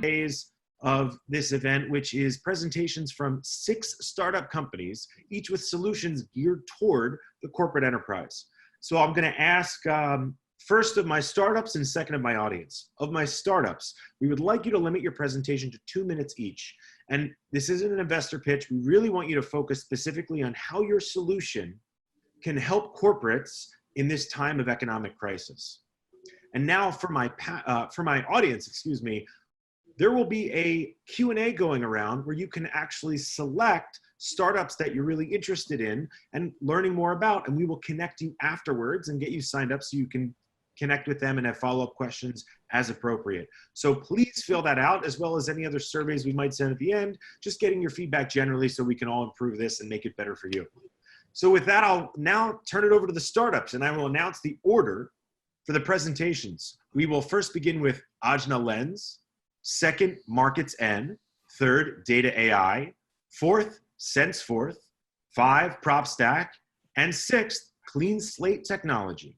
days of this event, which is presentations from 6 startup companies, each with solutions geared toward the corporate enterprise. So I'm going to ask first of my startups and second of my audience. Of my startups, we would like you to limit your presentation to 2 minutes each. And this isn't an investor pitch. We really want you to focus specifically on how your solution can help corporates in this time of economic crisis. And now for my audience, excuse me, there will be a Q&A going around where you can actually select startups that you're really interested in and learning more about, and we will connect you afterwards and get you signed up so you can connect with them and have follow-up questions as appropriate. So please fill that out, as well as any other surveys we might send at the end, just getting your feedback generally so we can all improve this and make it better for you. So with that, I'll now turn it over to the startups, and I will announce the order for the presentations. We will first begin with Ajna Lens, second, Marketsend, third, Data AI, fourth, SenseForth, 5, PropStack, and 6th, Clean Slate Technology.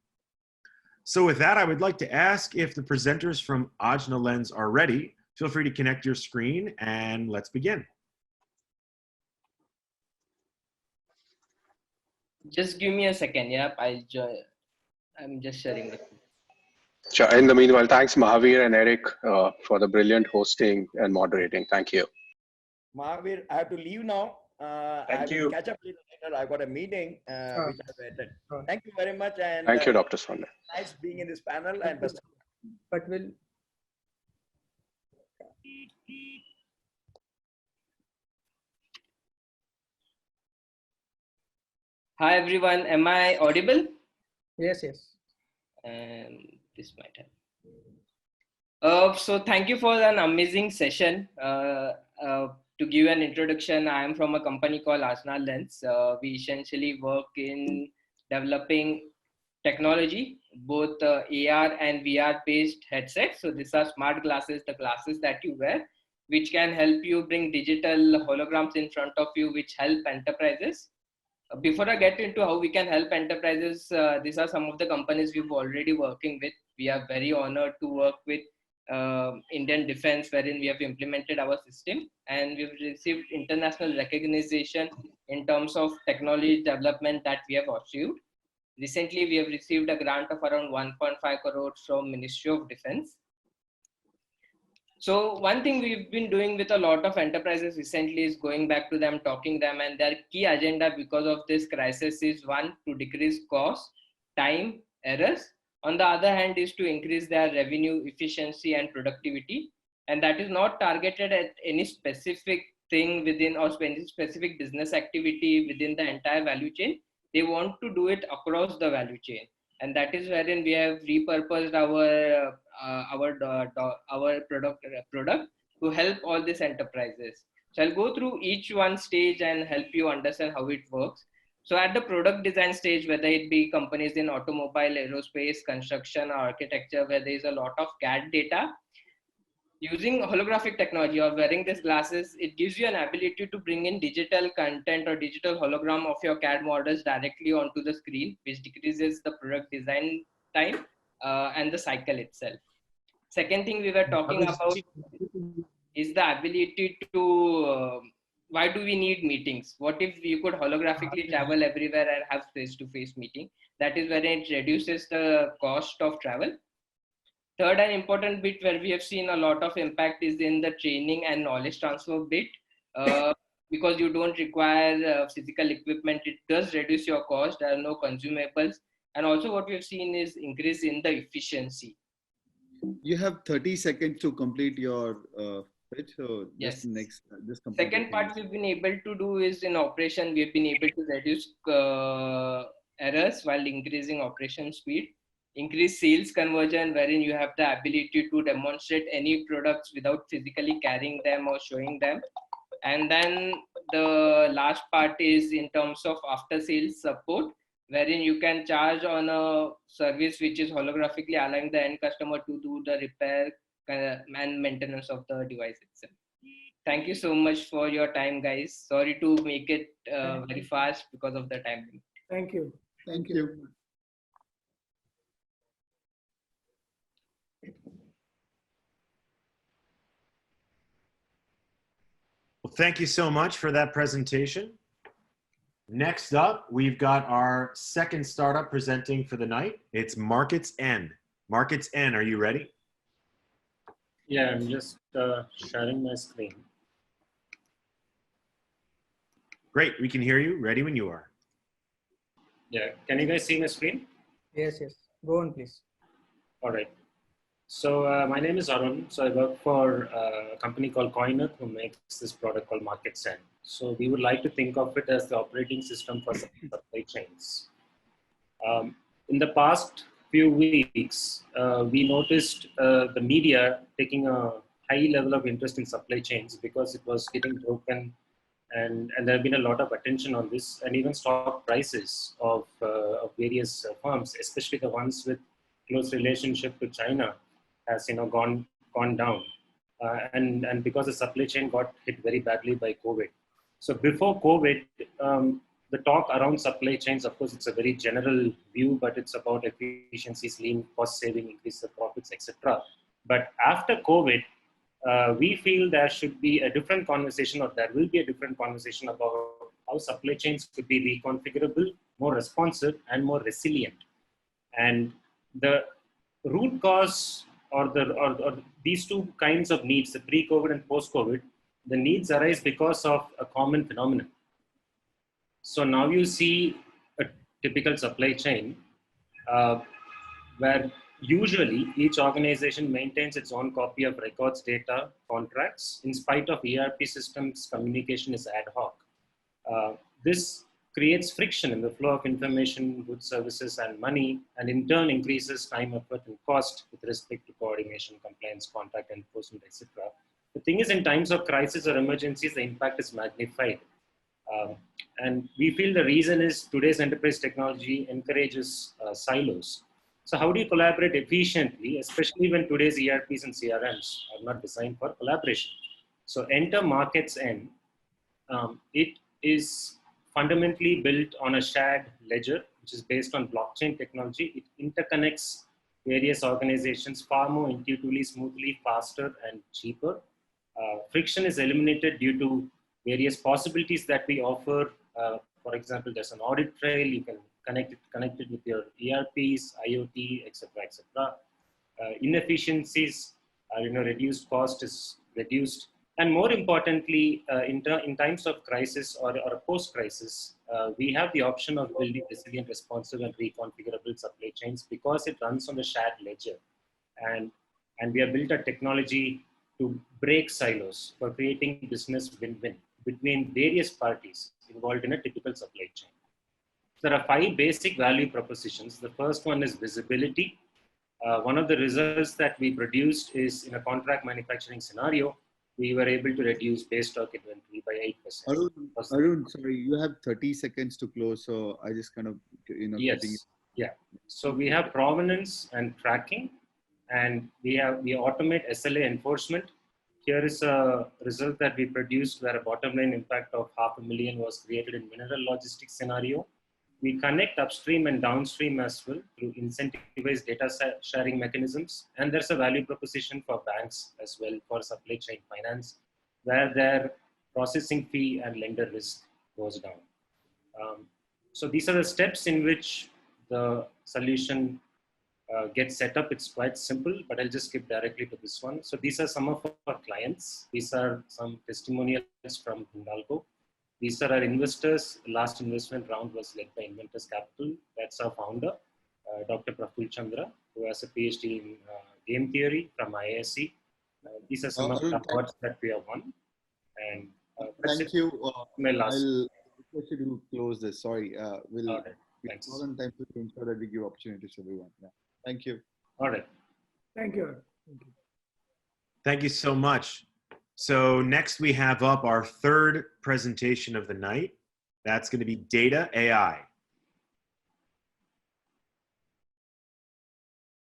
So with that, I would like to ask if the presenters from Ajna Lens are ready. Feel free to connect your screen and let's begin. Just give me a second, yep, I'm just sharing the. Sure. In the meanwhile, thanks Mahavir and Eric for the brilliant hosting and moderating. Thank you. Mahavir, I have to leave now. Thank you. Catch up later. I've got a meeting which I've attended. Thank you very much. And thank you, Dr. Swanay. Nice being in this panel and best. But will. Hi everyone, am I audible? Yes, yes. This might have. So thank you for an amazing session. To give an introduction, I am from a company called Ajna Lens. We essentially work in developing technology, both AR and VR based headsets. So these are smart glasses, the glasses that you wear, which can help you bring digital holograms in front of you, which help enterprises. Before I get into how we can help enterprises, these are some of the companies we've already working with. We are very honored to work with Indian Defense, wherein we have implemented our system, and we've received international recognition in terms of technology development that we have achieved. Recently, we have received a grant of around 1.5 crores from Ministry of Defense. So one thing we've been doing with a lot of enterprises recently is going back to them, talking them, and their key agenda because of this crisis is, one, to decrease cost, time, errors. On the other hand is to increase their revenue, efficiency, and productivity. And that is not targeted at any specific thing within or any specific business activity within the entire value chain. They want to do it across the value chain. And that is wherein we have repurposed our product to help all these enterprises. So I'll go through each one stage and help you understand how it works. So at the product design stage, whether it be companies in automobile, aerospace, construction, or architecture, where there is a lot of CAD data, using holographic technology or wearing these glasses, it gives you an ability to bring in digital content or digital hologram of your CAD models directly onto the screen, which decreases the product design time and the cycle itself. Second thing we were talking about is the ability to, why do we need meetings? What if you could holographically travel everywhere and have face-to-face meeting? That is where it reduces the cost of travel. Third and important bit where we have seen a lot of impact is in the training and knowledge transfer bit. Because you don't require physical equipment, it does reduce your cost. There are no consumables. And also what we have seen is increase in the efficiency. You have 30 seconds to complete your pitch. So yes. Just Second part we've been able to do is in operation, we've been able to reduce errors while increasing operation speed. Increase sales conversion, wherein you have the ability to demonstrate any products without physically carrying them or showing them. And then the last part is in terms of after sales support, wherein you can charge on a service which is holographically allowing the end customer to do the repair and maintenance of the device itself. Thank you so much for your time, guys. Sorry to make it very fast because of the time limit. Thank you. Thank you. Thank you so much for that presentation. Next up, we've got our second startup presenting for the night. It's Marketsend. Marketsend, are you ready? Yeah, I'm just sharing my screen. Great, we can hear you. Ready when you are. Yeah, can you guys see my screen? Yes, yes. Go on, please. All right. So my name is Arun. So I work for a company called Coiner who makes this product called Marketsend. So we would like to think of it as the operating system for supply chains. In the past few weeks, we noticed the media taking a high level of interest in supply chains because it was getting broken, and there have been a lot of attention on this, and even stock prices of various firms, especially the ones with close relationship to China, has gone down, and because the supply chain got hit very badly by COVID. So before COVID, the talk around supply chains, of course, it's a very general view, but it's about efficiencies, lean, cost saving, increase the profits, etc. But after COVID, we feel there should be a different conversation, or there will be a different conversation about how supply chains could be reconfigurable, more responsive, and more resilient. And the root cause, or these two kinds of needs, the pre-COVID and post-COVID, the needs arise because of a common phenomenon. So now you see a typical supply chain where usually each organization maintains its own copy of records, data, contracts. In spite of ERP systems, communication is ad hoc. This creates friction in the flow of information, goods, services, and money, and in turn increases time, effort, and cost with respect to coordination, compliance, contract enforcement, etc. The thing is, in times of crisis or emergencies, the impact is magnified. And we feel the reason is today's enterprise technology encourages silos. So how do you collaborate efficiently, especially when today's ERPs and CRMs are not designed for collaboration? So enter Marketsend. It is fundamentally built on a shared ledger, which is based on blockchain technology. It interconnects various organizations far more intuitively, smoothly, faster, and cheaper. Friction is eliminated due to various possibilities that we offer. For example, there's an audit trail. You can connect it with your ERPs, IoT, etc., etc. Inefficiencies, reduced cost is reduced. And more importantly, in times of crisis or post-crisis, we have the option of building resilient, responsive, and reconfigurable supply chains because it runs on the shared ledger. And we have built a technology to break silos for creating business win-win between various parties involved in a typical supply chain. There are 5 basic value propositions. The first one is visibility. One of the results that we produced is in a contract manufacturing scenario, we were able to reduce base stock inventory by 8%. Arun, sorry, you have 30 seconds to close, so I just kind of, Yes, yeah. So we have provenance and tracking, and we automate SLA enforcement. Here is a result that we produced where a bottom line impact of $500,000 was created in mineral logistics scenario. We connect upstream and downstream as well through incentivized data sharing mechanisms. And there's a value proposition for banks as well for supply chain finance, where their processing fee and lender risk goes down. So these are the steps in which the solution gets set up. It's quite simple, but I'll just skip directly to this one. So these are some of our clients. These are some testimonials from Hindalco. These are our investors. The last investment round was led by Inventors Capital. That's our founder, Dr. Praful Chandra, who has a PhD in game theory from IISc. These are some of the awards that we have won. And thank you. My last. I'll request you to close this. Sorry. We'll All right. Thanks. time to ensure that we give opportunities to everyone. Yeah. Thank you. All right. Thank you. Thank you so much. So next we have up our third presentation of the night. That's going to be data AI.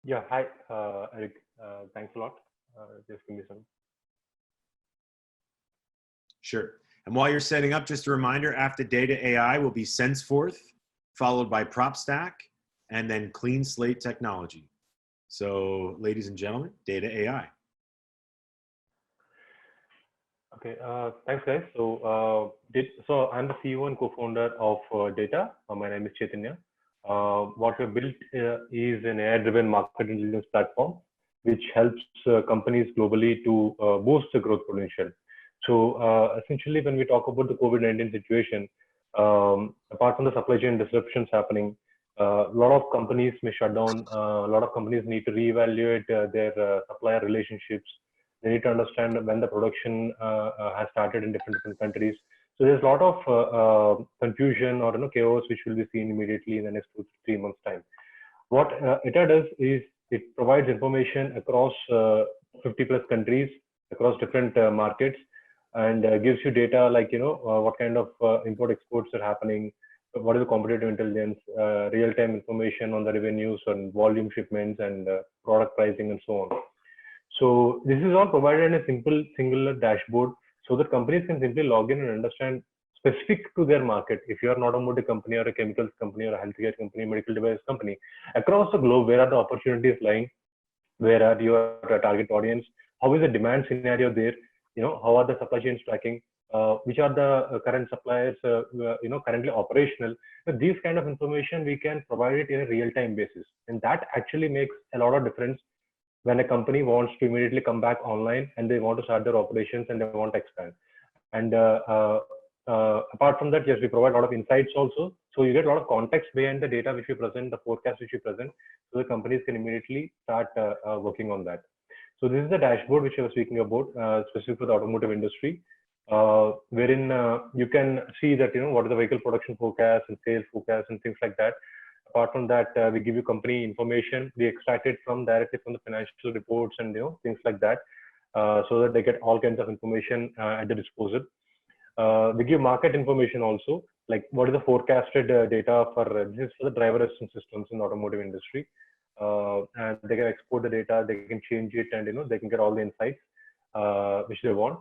Yeah, hi, Eric. Thanks a lot. Just give me some. Sure. And while you're setting up, just a reminder, after data AI will be Senseforth, followed by PropStack, and then Clean Slate Technology. So ladies and gentlemen, data AI. Okay, thanks guys. So I'm the CEO and co-founder of Data. My name is Chaitanya. What we built is an AI-driven market intelligence platform, which helps companies globally to boost the growth potential. So essentially, when we talk about the COVID-19 situation, apart from the supply chain disruptions happening, a lot of companies may shut down. A lot of companies need to reevaluate their supplier relationships. They need to understand when the production has started in different countries. So there's a lot of confusion or chaos which will be seen immediately in the next 2 to 3 months time. What ITA does is it provides information across 50 plus countries, across different markets, and gives you data like what kind of import exports are happening, what is the competitive intelligence, real-time information on the revenues and volume shipments and product pricing and so on. So this is all provided in a simple singular dashboard so that companies can simply log in and understand specific to their market. If you are an automotive company or a chemicals company or a healthcare company, medical device company, across the globe, where are the opportunities lying? Where are your target audience? How is the demand scenario there? How are the supply chains tracking? Which are the current suppliers, currently operational? So these kind of information we can provide it in a real-time basis, and that actually makes a lot of difference when a company wants to immediately come back online and they want to start their operations and they want to expand. And apart from that, yes, we provide a lot of insights also. So you get a lot of context behind the data which we present, the forecast which we present, so the companies can immediately start working on that. So this is the dashboard which I was speaking about, specific for the automotive industry, wherein you can see that what is the vehicle production forecast and sales forecast and things like that. Apart from that, we give you company information. We extract it directly from the financial reports and things like that, so that they get all kinds of information at the disposal. We give market information also, like what is the forecasted data for this is for the driver assistance systems in the automotive industry, and they can export the data, they can change it, and they can get all the insights which they want.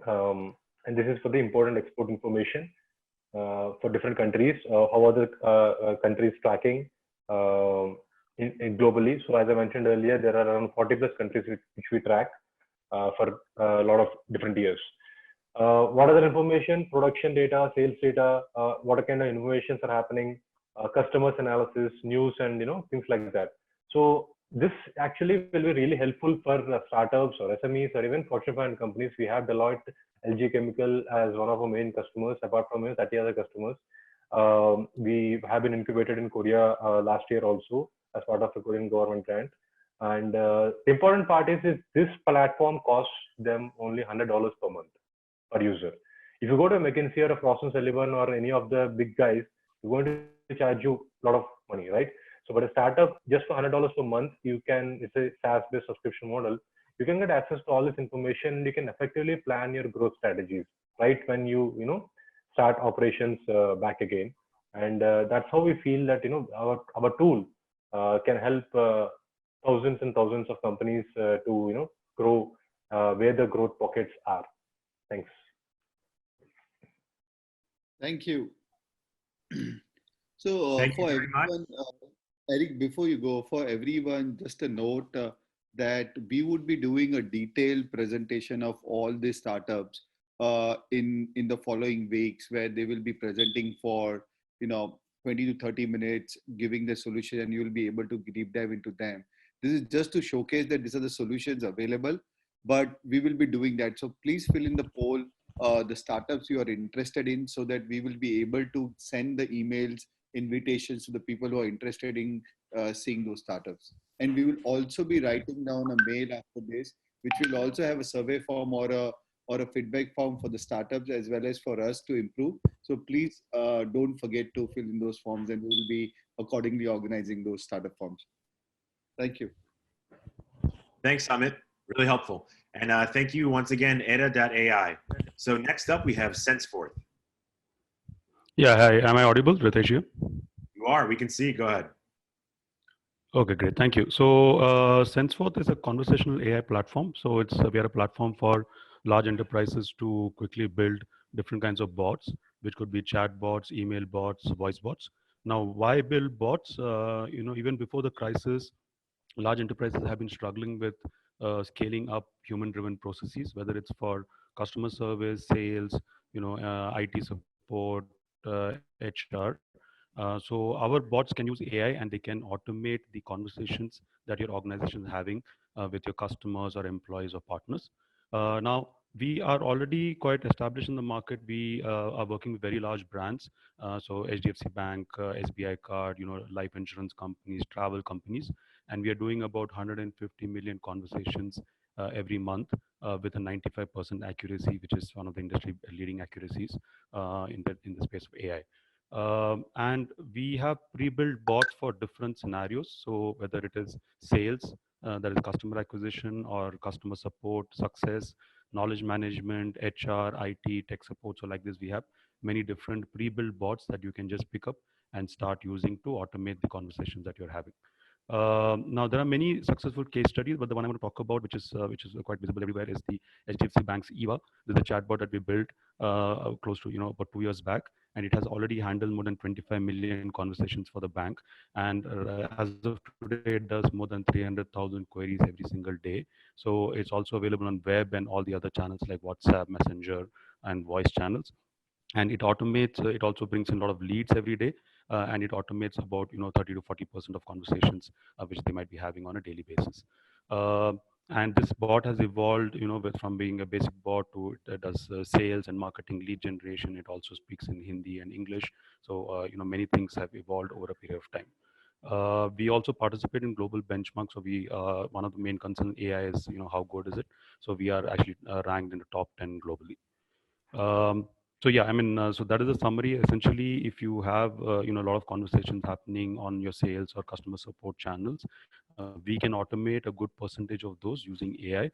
And this is for the import and export information. For different countries, how are the countries tracking in globally? So as I mentioned earlier, there are around 40 plus countries which we track for a lot of different years. What other information? Production data, sales data, what kind of innovations are happening, customers analysis, news, and things like that. So this actually will be really helpful for startups or SMEs or even Fortune 500 companies. We have Deloitte, LG Chemical as one of our main customers, apart from 30 other customers. We have been incubated in Korea last year also as part of a Korean government grant. And the important part is this platform costs them only $100 per month per user. If you go to McKinsey or a Frost & Sullivan or any of the big guys, they're going to charge you a lot of money, right? So for a startup, just for $100 per month, it's a SaaS-based subscription model. You can get access to all this information. You can effectively plan your growth strategies right when you start operations back again. And that's how we feel that our tool can help thousands and thousands of companies to grow where the growth pockets are. Thanks. Thank you. So Thank you for very much. everyone, Eric, before you go, for everyone, just a note that we would be doing a detailed presentation of all the startups in the following weeks, where they will be presenting for 20 to 30 minutes, giving the solution, and you will be able to deep dive into them. This is just to showcase that these are the solutions available, but we will be doing that. So please fill in the poll, the startups you are interested in, so that we will be able to send the emails, invitations to the people who are interested in seeing those startups. And we will also be writing down a mail after this, which will also have a survey form or a feedback form for the startups as well as for us to improve. So please don't forget to fill in those forms, and we will be accordingly organizing those startup forms. Thank you. Thanks, Amit. Really helpful. And thank you once again, Era.ai. So next up, we have SenseForth. Yeah, hi. Am I audible, Ritesh here? You are. We can see. Go ahead. Okay, great. Thank you. So SenseForth is a conversational AI platform. So we are a platform for large enterprises to quickly build different kinds of bots, which could be chat bots, email bots, voice bots. Now, why build bots? Even before the crisis, large enterprises have been struggling with scaling up human-driven processes, whether it's for customer service, sales, IT support, HR. So our bots can use AI and they can automate the conversations that your organization is having with your customers or employees or partners. Now, we are already quite established in the market. We are working with very large brands. So HDFC Bank, SBI Card, life insurance companies, travel companies. And we are doing about 150 million conversations every month with a 95% accuracy, which is one of the industry leading accuracies in the space of AI. And we have pre-built bots for different scenarios. So whether it is sales, that is customer acquisition, or customer support, success, knowledge management, HR, IT, tech support. So like this, we have many different pre-built bots that you can just pick up and start using to automate the conversations that you're having. Now, there are many successful case studies, but the one I want to talk about, which is quite visible everywhere, is the HDFC Bank's EVA. This is a chatbot that we built close to about 2 years back, and it has already handled more than 25 million conversations for the bank. And as of today, it does more than 300,000 queries every single day. So it's also available on web and all the other channels like WhatsApp, Messenger, and voice channels. And it automates. It also brings in a lot of leads every day. And it automates about 30 to 40% of conversations which they might be having on a daily basis. And this bot has evolved, from being a basic bot to it does sales and marketing, lead generation. It also speaks in Hindi and English. So many things have evolved over a period of time. We also participate in global benchmarks. So we one of the main concerns in AI is how good is it. So we are actually ranked in the top 10 globally. So yeah, I mean, so that is a summary. Essentially, if you have a lot of conversations happening on your sales or customer support channels, we can automate a good percentage of those using AI,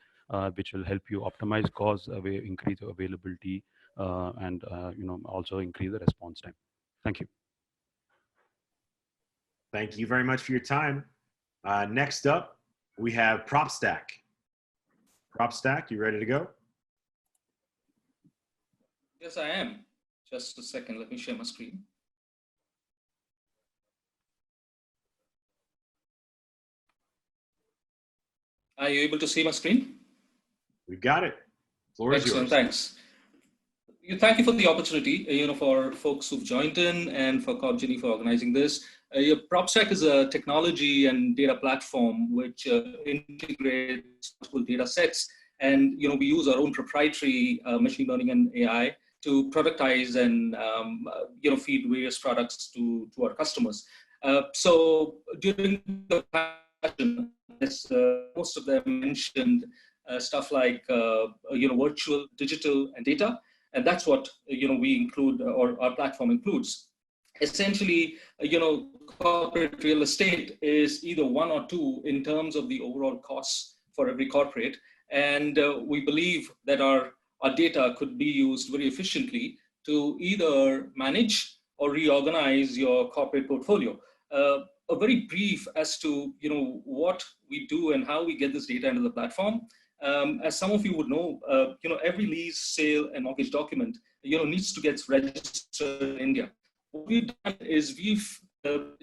which will help you optimize costs, increase availability, and also increase the response time. Thank you. Thank you very much for your time. Next up, we have PropStack. PropStack, you ready to go? Yes, I am. Just a second, let me share my screen. Are you able to see my screen? We've got it. Floor is yours. Thanks. Thank you for the opportunity, for folks who've joined in and for CorpGini for organizing this. PropStack is a technology and data platform which integrates multiple data sets. And, we use our own proprietary machine learning and AI to productize and feed various products to our customers. So during the passion, most of them mentioned stuff like virtual, digital, and data, and that's what we include, or our platform includes. Essentially, corporate real estate is either one or two in terms of the overall costs for every corporate, and we believe that our data could be used very efficiently to either manage or reorganize your corporate portfolio. A very brief as to what we do and how we get this data into the platform. As some of you would know, every lease, sale, and mortgage document needs to get registered in India. What we've done is we've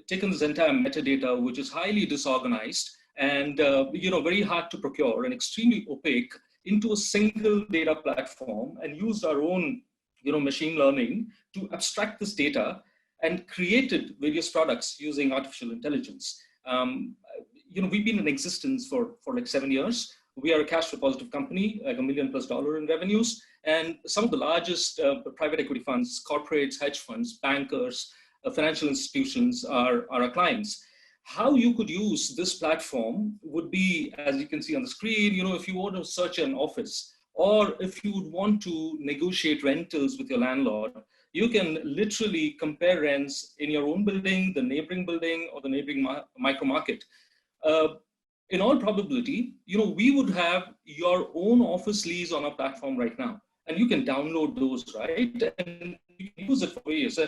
taken this entire metadata, which is highly disorganized and very hard to procure and extremely opaque, into a single data platform, and used our own machine learning to abstract this data and created various products using artificial intelligence. We've been in existence for like 7 years. We are a cash flow positive company, like $1 million+ in revenues, and some of the largest private equity funds, corporates, hedge funds, bankers, financial institutions are our clients. How you could use this platform would be, as you can see on the screen, if you want to search an office, or if you would want to negotiate rentals with your landlord, you can literally compare rents in your own building, the neighboring building, or the neighboring micro market. In all probability, we would have your own office lease on our platform right now, and you can download those, right? And you can use it for various.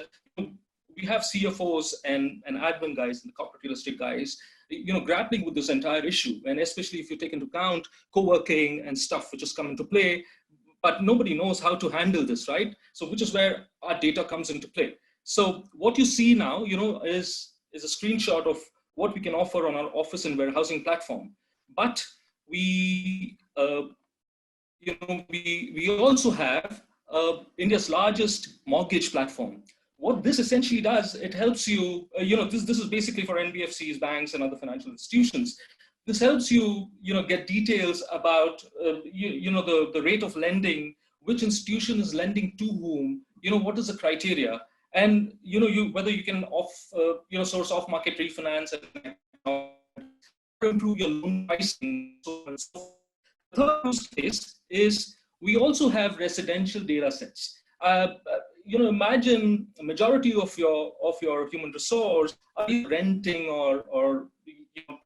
We have CFOs and admin guys and the corporate real estate guys, grappling with this entire issue. And especially if you take into account co-working and stuff which has come into play, but nobody knows how to handle this, right? So which is where our data comes into play. So what you see now, is a screenshot of what we can offer on our office and warehousing platform. But we we also have India's largest mortgage platform. What this essentially does, it helps you, this is basically for NBFCs, banks, and other financial institutions. This helps you, get details about, the rate of lending, which institution is lending to whom, what is the criteria, and, whether you can source off-market refinance and improve your loan pricing. So on and so forth. The third use case is we also have residential data sets. Imagine a majority of your human resource are renting or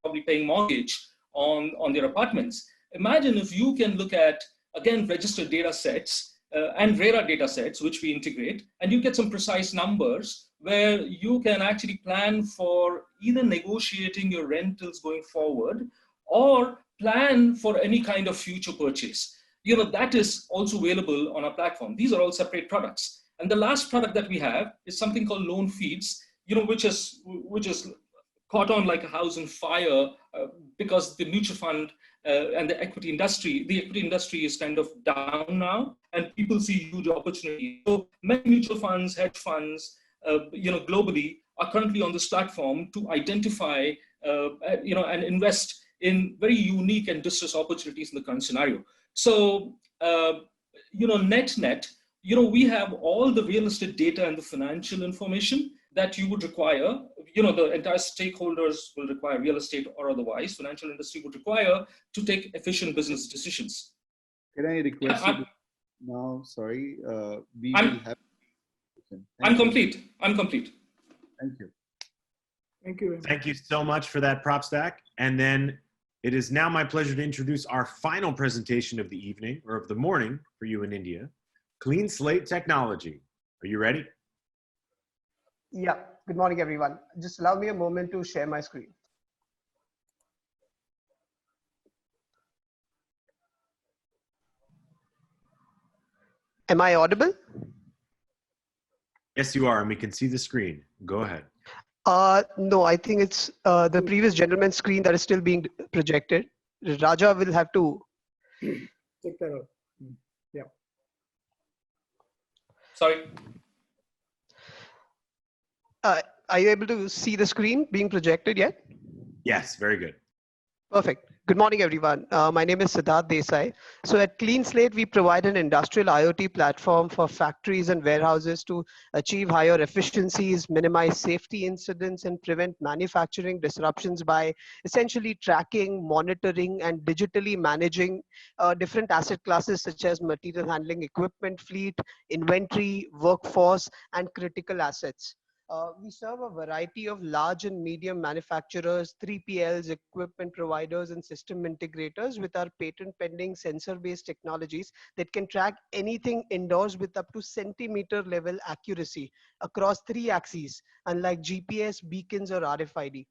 probably paying mortgage on their apartments. Imagine if you can look at, again, registered data sets and RERA data sets, which we integrate, and you get some precise numbers where you can actually plan for either negotiating your rentals going forward or plan for any kind of future purchase. That is also available on our platform. These are all separate products. And the last product that we have is something called loan feeds, which is caught on like a house on fire because the mutual fund and the equity industry is kind of down now, and people see huge opportunity. So many mutual funds, hedge funds, globally are currently on this platform to identify, and invest in very unique and distressed opportunities in the current scenario. So, net, we have all the real estate data and the financial information that you would require. The entire stakeholders will require, real estate or otherwise, financial industry would require to take efficient business decisions. Can I request you now? Sorry, I'm complete. Thank you. Thank you. Thank you so much for that, PropStack. And then it is now my pleasure to introduce our final presentation of the evening, or of the morning for you in India, Clean Slate Technology. Are you ready? Yeah, good morning, everyone. Just allow me a moment to share my screen. Am I audible? Yes, you are, and we can see the screen. Go ahead. No, I think it's the previous gentleman's screen that is still being projected. Raja will have to Check that out. Yeah. Sorry. Are you able to see the screen being projected yet? Yes, very good. Perfect. Good morning, everyone. My name is Siddharth Desai. So at Clean Slate, we provide an industrial IoT platform for factories and warehouses to achieve higher efficiencies, minimize safety incidents, and prevent manufacturing disruptions by essentially tracking, monitoring, and digitally managing different asset classes such as material handling equipment, fleet, inventory, workforce, and critical assets. We serve a variety of large and medium manufacturers, 3PLs, equipment providers, and system integrators with our patent pending sensor-based technologies that can track anything indoors with up to centimeter level accuracy across 3 axes, unlike GPS, beacons, or RFID.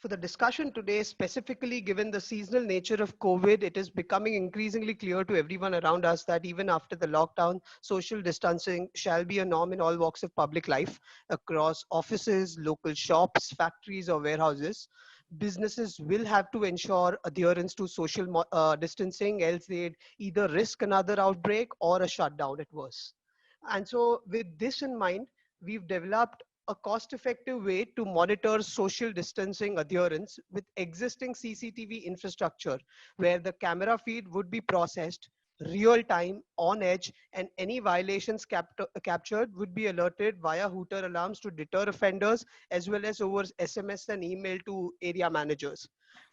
For the discussion today, specifically given the seasonal nature of COVID, it is becoming increasingly clear to everyone around us that even after the lockdown, social distancing shall be a norm in all walks of public life across offices, local shops, factories, or warehouses. Businesses will have to ensure adherence to social distancing, else they'd either risk another outbreak or a shutdown at worst. And so with this in mind, we've developed a cost-effective way to monitor social distancing adherence with existing CCTV infrastructure, where the camera feed would be processed real time on edge, and any violations captured would be alerted via hooter alarms to deter offenders, as well as over SMS and email to area managers.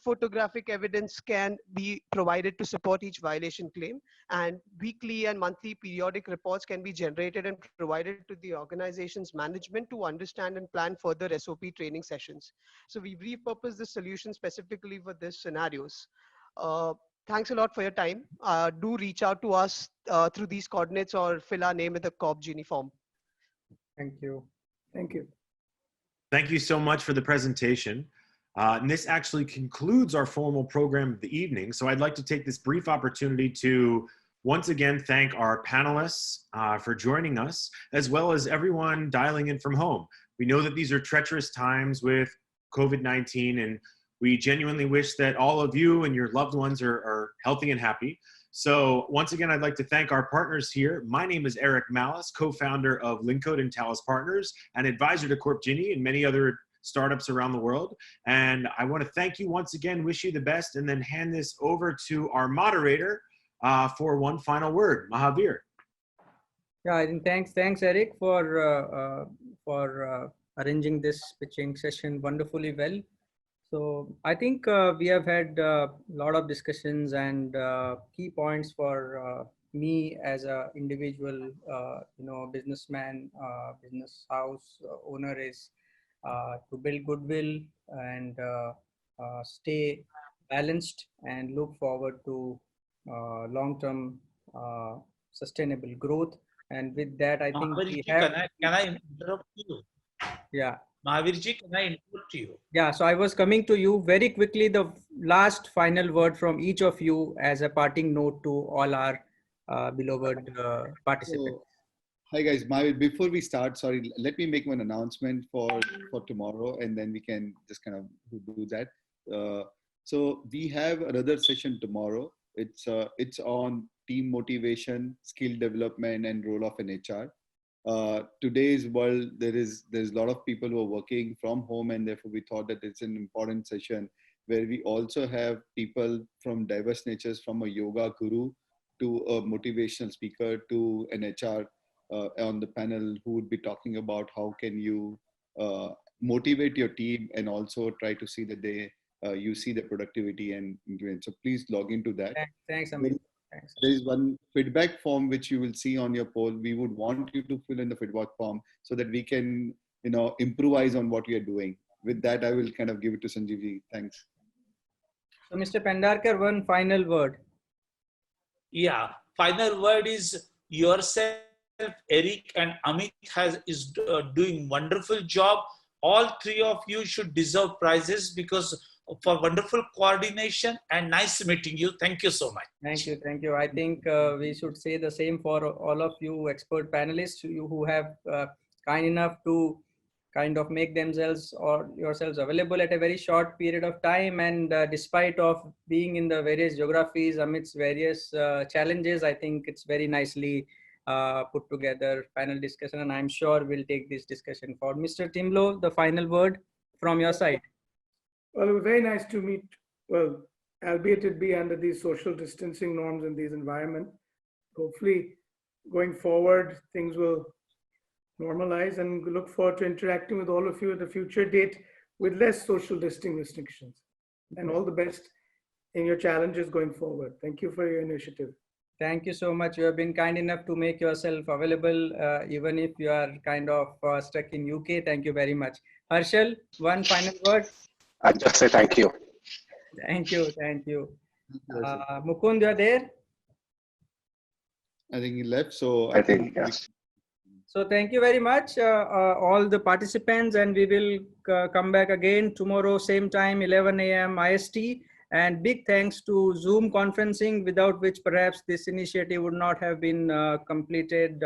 Photographic evidence can be provided to support each violation claim, and weekly and monthly periodic reports can be generated and provided to the organization's management to understand and plan further SOP training sessions. So we've repurposed the solution specifically for these scenarios. Thanks a lot for your time. Do reach out to us through these coordinates or fill our name in the CorpGini form. Thank you. Thank you. Thank you so much for the presentation. And this actually concludes our formal program of the evening. So I'd like to take this brief opportunity to once again thank our panelists for joining us, as well as everyone dialing in from home. We know that these are treacherous times with COVID-19, and We genuinely wish that all of you and your loved ones are healthy and happy. So once again, I'd like to thank our partners here. My name is Eric Malice, co-founder of Linkcode and Talus Partners and advisor to CorpGini and many other startups around the world. And I want to thank you once again, wish you the best, and then hand this over to our moderator for one final word. Mahavir. Yeah, I think thanks Eric for arranging this pitching session wonderfully well. So I think we have had a lot of discussions and key points for me as a individual, businessman, business house owner is to build goodwill and stay balanced and look forward to long-term sustainable growth. And with that, I think we have. Can I interrupt you? Yeah. Mahavirji, can I interrupt you? Yeah, so I was coming to you very quickly. The last final word from each of you as a parting note to all our beloved participants. So, hi guys, before we start, sorry, let me make one announcement for tomorrow, and then we can just kind of do that. So we have another session tomorrow. It's on team motivation, skill development, and role of an HR. Today's world, there's a lot of people who are working from home, and therefore we thought that it's an important session where we also have people from diverse natures, from a yoga guru to a motivational speaker to an HR on the panel, who would be talking about how can you motivate your team and also try to see that you see the productivity and increment. So please log into that. Thanks, Amit. Thanks. There is one feedback form which you will see on your poll. We would want you to fill in the feedback form so that we can, improvise on what we are doing. With that, I will kind of give it to Sanjeevji. Thanks. So, Mr. Pendarkar, one final word. Yeah, final word is yourself, Eric and Amit is doing wonderful job. All three of you should deserve prizes because for wonderful coordination and nice meeting you. Thank you so much. Thank you. I think we should say the same for all of you expert panelists who have kind enough to kind of make themselves or yourselves available at a very short period of time. And despite of being in the various geographies amidst various challenges, I think it's very nicely put together panel discussion, and I'm sure we'll take this discussion forward. Mr. Timlo, the final word from your side. Well, it was very nice to meet, well, albeit it be under these social distancing norms in these environments. Hopefully, going forward, things will normalize, and we look forward to interacting with all of you at a future date with less social distancing restrictions. And all the best in your challenges going forward. Thank you for your initiative. Thank you so much. You have been kind enough to make yourself available, even if you are kind of stuck in UK. Thank you very much. Harshal, one final word. I just say thank you. Thank you. Mukund, you are there? I think he left. So I think yes. So thank you very much, all the participants, and we will come back again tomorrow, same time, 11 a.m. IST. And big thanks to Zoom conferencing, without which perhaps this initiative would not have been completed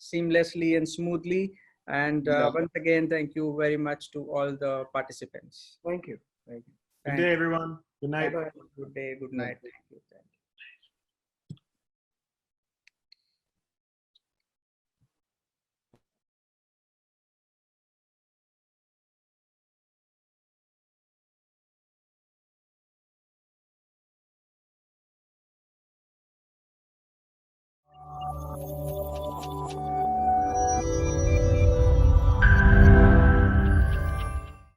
seamlessly and smoothly. And once again, thank you very much to all the participants. Thank you. Good day, everyone. Good night. Bye-bye. Good day. Good night. Thank you.